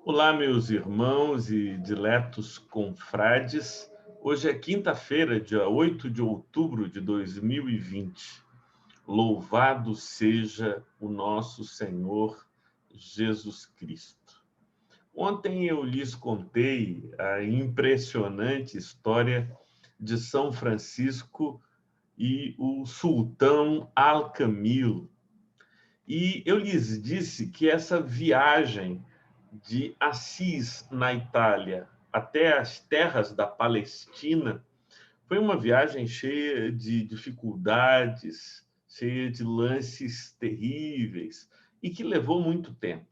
Olá, meus irmãos e diletos confrades. Hoje é quinta-feira, dia 8 de outubro de 2020. Louvado seja o nosso Senhor Jesus Cristo. Ontem eu lhes contei a impressionante história de São Francisco e o sultão Al-Kamil. E eu lhes disse que essa viagem de Assis, na Itália, até as terras da Palestina, foi uma viagem cheia de dificuldades, cheia de lances terríveis e que levou muito tempo.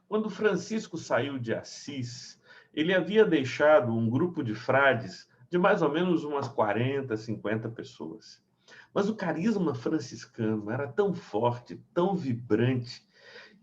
Quando Francisco saiu de Assis, ele havia deixado um grupo de frades de mais ou menos umas 40, 50 pessoas. Mas o carisma franciscano era tão forte, tão vibrante,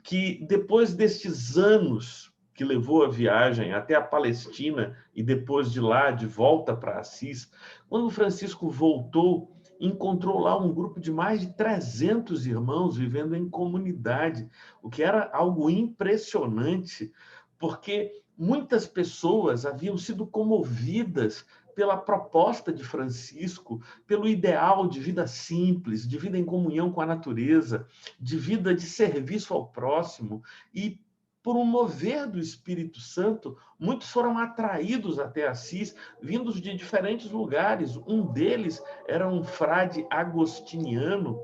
que depois destes anos que levou a viagem até a Palestina e depois de lá de volta para Assis, quando Francisco voltou, encontrou lá um grupo de mais de 300 irmãos vivendo em comunidade, o que era algo impressionante, porque muitas pessoas haviam sido comovidas pela proposta de Francisco, pelo ideal de vida simples, de vida em comunhão com a natureza, de vida de serviço ao próximo, e por um mover do Espírito Santo, muitos foram atraídos até Assis, vindos de diferentes lugares. Um deles era um frade agostiniano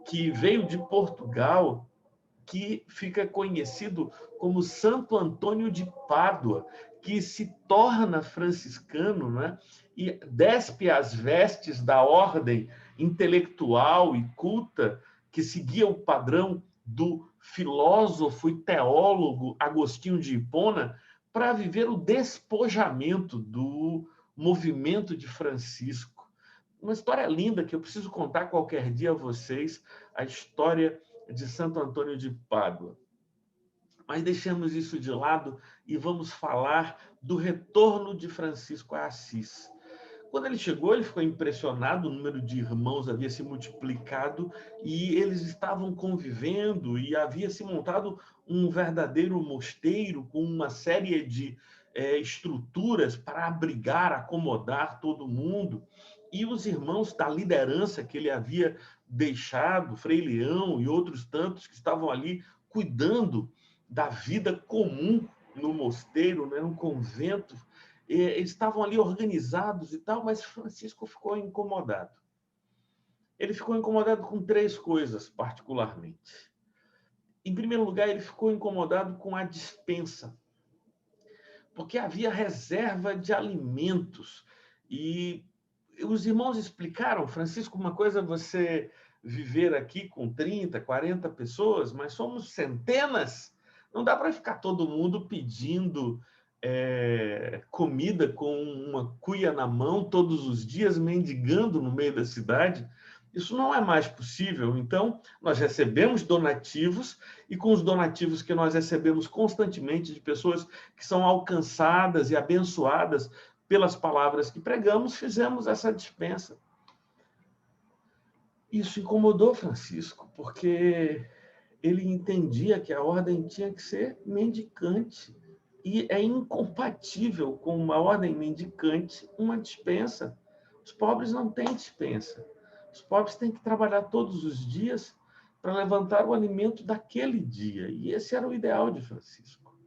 que veio de Portugal, que fica conhecido como Santo Antônio de Pádua, que se torna franciscano, né? E despe as vestes da ordem intelectual e culta que seguia o padrão do filósofo e teólogo Agostinho de Hipona para viver o despojamento do movimento de Francisco. Uma história linda que eu preciso contar qualquer dia a vocês, a história de Santo Antônio de Pádua. Mas deixemos isso de lado e vamos falar do retorno de Francisco a Assis. Quando ele chegou, ele ficou impressionado, o número de irmãos havia se multiplicado e eles estavam convivendo e havia se montado um verdadeiro mosteiro com uma série de estruturas para abrigar, acomodar todo mundo. E os irmãos da liderança que ele havia deixado, Frei Leão e outros tantos que estavam ali cuidando da vida comum no mosteiro, né, no convento, eles estavam ali organizados e tal, mas Francisco ficou incomodado. Ele ficou incomodado com três coisas, particularmente. Em primeiro lugar, ele ficou incomodado com a despensa, porque havia reserva de alimentos. E os irmãos explicaram, Francisco, uma coisa é você viver aqui com 30, 40 pessoas, mas somos centenas. Não dá para ficar todo mundo pedindo comida com uma cuia na mão todos os dias, mendigando no meio da cidade. Isso não é mais possível. Então, nós recebemos donativos, e com os donativos que nós recebemos constantemente de pessoas que são alcançadas e abençoadas pelas palavras que pregamos, fizemos essa dispensa. Isso incomodou Francisco, porque ele entendia que a ordem tinha que ser mendicante. E é incompatível com uma ordem mendicante uma dispensa. Os pobres não têm dispensa. Os pobres têm que trabalhar todos os dias para levantar o alimento daquele dia. E esse era o ideal de Francisco.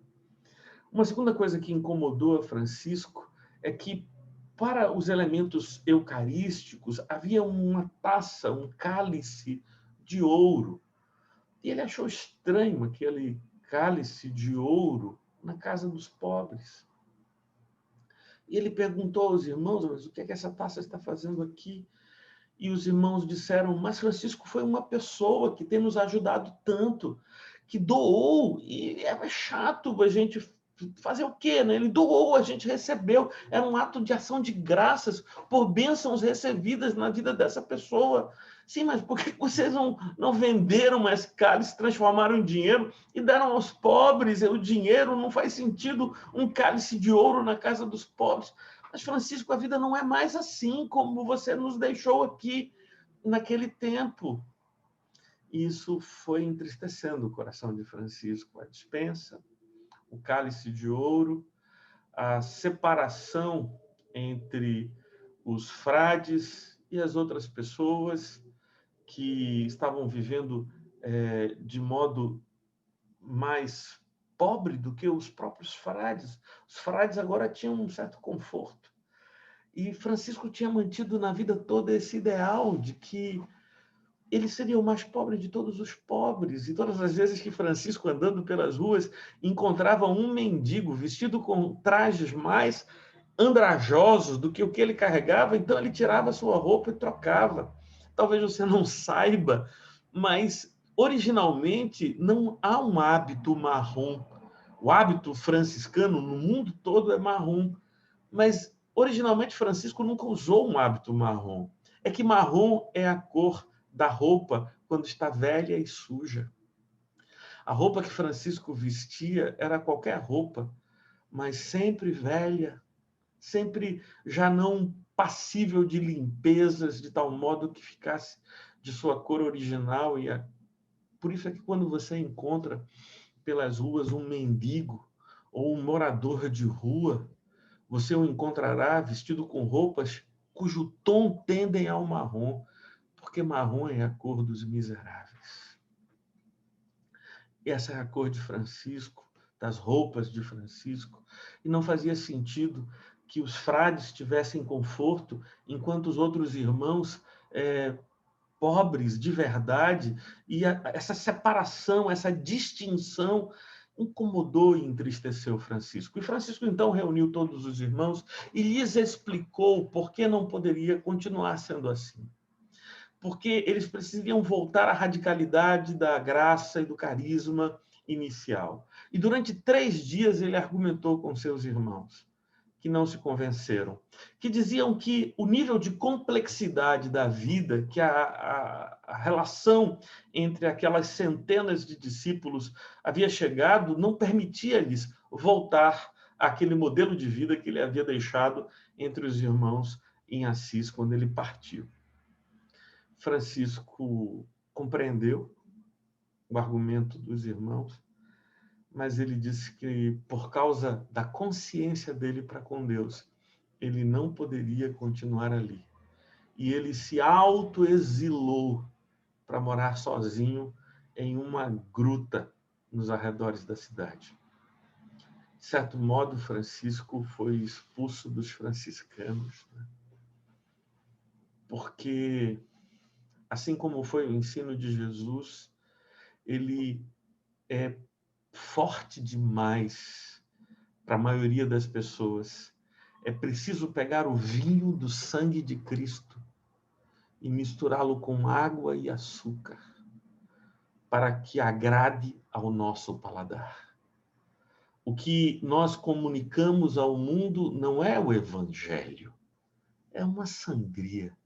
Uma segunda coisa que incomodou a Francisco é que, para os elementos eucarísticos, havia uma taça, um cálice de ouro. E ele achou estranho aquele cálice de ouro na casa dos pobres. E ele perguntou aos irmãos, mas o que é que essa taça está fazendo aqui? E os irmãos disseram, mas Francisco foi uma pessoa que tem nos ajudado tanto, que doou, e é chato a gente fazer o quê, né? Ele doou, a gente recebeu, era um ato de ação de graças por bênçãos recebidas na vida dessa pessoa. Sim, mas por que vocês não venderam esse cálice, transformaram em dinheiro e deram aos pobres? O dinheiro não faz sentido, um cálice de ouro na casa dos pobres. Mas, Francisco, a vida não é mais assim como você nos deixou aqui naquele tempo. Isso foi entristecendo o coração de Francisco, a dispensa, o cálice de ouro, a separação entre os frades e as outras pessoas que estavam vivendo de modo mais pobre do que os próprios frades. Os frades agora tinham um certo conforto. E Francisco tinha mantido na vida toda esse ideal de que ele seria o mais pobre de todos os pobres. E todas as vezes que Francisco, andando pelas ruas, encontrava um mendigo vestido com trajes mais andrajosos do que o que ele carregava, então ele tirava sua roupa e trocava. Talvez você não saiba, mas originalmente não há um hábito marrom. O hábito franciscano no mundo todo é marrom, mas originalmente Francisco nunca usou um hábito marrom. É que marrom é a cor da roupa quando está velha e suja. A roupa que Francisco vestia era qualquer roupa, mas sempre velha, sempre já não passível de limpezas, de tal modo que ficasse de sua cor original. Por isso é que quando você encontra pelas ruas um mendigo ou um morador de rua, você o encontrará vestido com roupas cujo tom tendem ao marrom, porque marrom é a cor dos miseráveis. Essa é a cor de Francisco, das roupas de Francisco, e não fazia sentido que os frades tivessem conforto, enquanto os outros irmãos pobres de verdade, e essa separação, essa distinção incomodou e entristeceu Francisco. E Francisco então reuniu todos os irmãos e lhes explicou por que não poderia continuar sendo assim. Porque eles precisariam voltar à radicalidade da graça e do carisma inicial. E durante 3 dias ele argumentou com seus irmãos, que não se convenceram, que diziam que o nível de complexidade da vida, que a relação entre aquelas centenas de discípulos havia chegado, não permitia-lhes voltar àquele modelo de vida que ele havia deixado entre os irmãos em Assis quando ele partiu. Francisco compreendeu o argumento dos irmãos, mas ele disse que, por causa da consciência dele para com Deus, ele não poderia continuar ali. E ele se autoexilou para morar sozinho em uma gruta nos arredores da cidade. De certo modo, Francisco foi expulso dos franciscanos, né? Porque, assim como foi o ensino de Jesus, ele é forte demais para a maioria das pessoas. É preciso pegar o vinho do sangue de Cristo e misturá-lo com água e açúcar para que agrade ao nosso paladar. O que nós comunicamos ao mundo não é o evangelho, é uma sangria,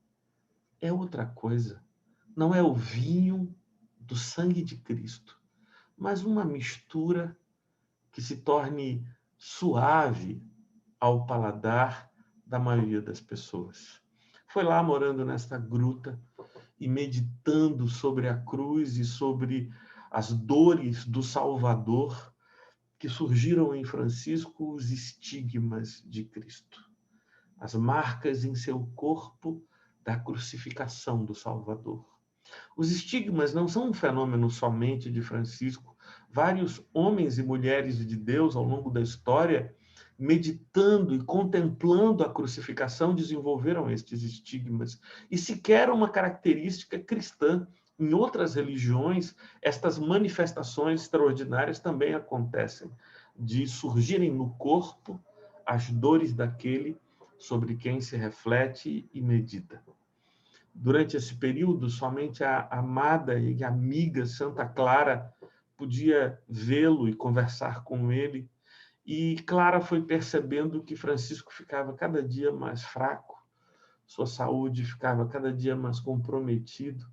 é outra coisa. Não é o vinho do sangue de Cristo, mas uma mistura que se torne suave ao paladar da maioria das pessoas. Foi lá, morando nesta gruta e meditando sobre a cruz e sobre as dores do Salvador, que surgiram em Francisco os estigmas de Cristo, as marcas em seu corpo da crucificação do Salvador. Os estigmas não são um fenômeno somente de Francisco. Vários homens e mulheres de Deus, ao longo da história, meditando e contemplando a crucificação, desenvolveram estes estigmas. E sequer uma característica cristã. Em outras religiões, estas manifestações extraordinárias também acontecem, de surgirem no corpo as dores daquele sobre quem se reflete e medita. Durante esse período, somente a amada e amiga Santa Clara podia vê-lo e conversar com ele. E Clara foi percebendo que Francisco ficava cada dia mais fraco, sua saúde ficava cada dia mais comprometida,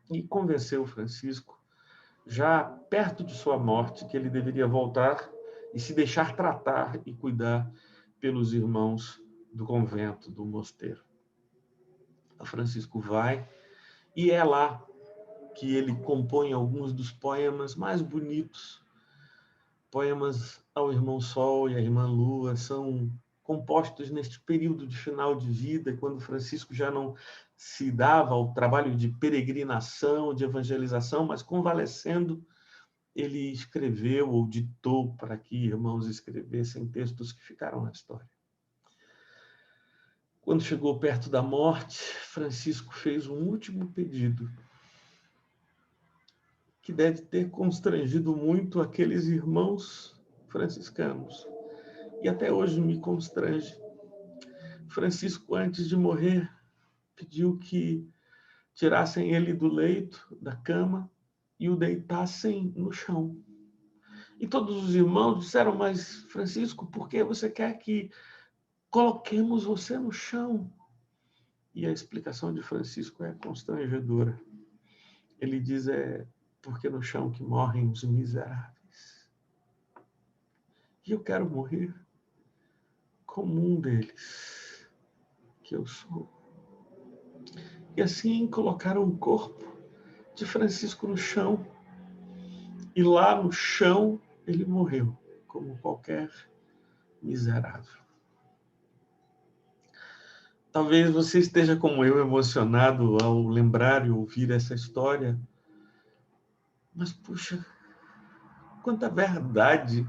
e convenceu Francisco, já perto de sua morte, que ele deveria voltar e se deixar tratar e cuidar pelos irmãos do convento, do mosteiro. Francisco vai, e é lá que ele compõe alguns dos poemas mais bonitos poemas ao irmão Sol e à irmã Lua são compostos neste período de final de vida, quando Francisco já não se dava ao trabalho de peregrinação, de evangelização, mas convalescendo, ele escreveu ou ditou para que irmãos escrevessem textos que ficaram na história. Quando chegou perto da morte, Francisco fez um último pedido, que deve ter constrangido muito aqueles irmãos franciscanos, e até hoje me constrange. Francisco, antes de morrer, pediu que tirassem ele do leito, da cama, e o deitassem no chão. E todos os irmãos disseram: mas Francisco, por que você quer que coloquemos você no chão? E a explicação de Francisco é constrangedora. Ele diz: porque no chão que morrem os miseráveis. E eu quero morrer como um deles, que eu sou. E assim colocaram o corpo de Francisco no chão, e lá no chão ele morreu, como qualquer miserável. Talvez você esteja como eu, emocionado ao lembrar e ouvir essa história, mas, puxa, quanta verdade,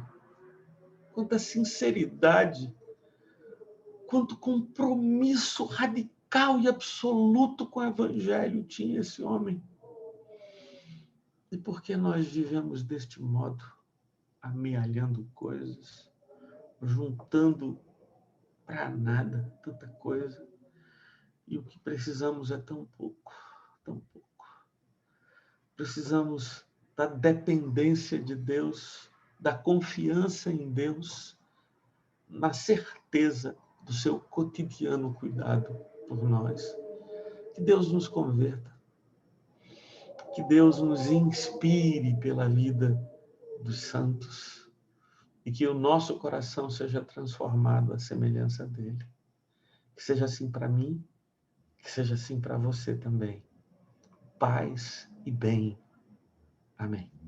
quanta sinceridade, quanto compromisso radical e absoluto com o Evangelho tinha esse homem. E por que nós vivemos deste modo, amealhando coisas, juntando para nada tanta coisa, e o que precisamos é tão pouco, tão pouco. Precisamos da dependência de Deus, da confiança em Deus, na certeza do seu cotidiano cuidado por nós. Que Deus nos converta, que Deus nos inspire pela vida dos santos e que o nosso coração seja transformado à semelhança dele. Que seja assim para mim, que seja assim para você também. Paz e bem. Amém.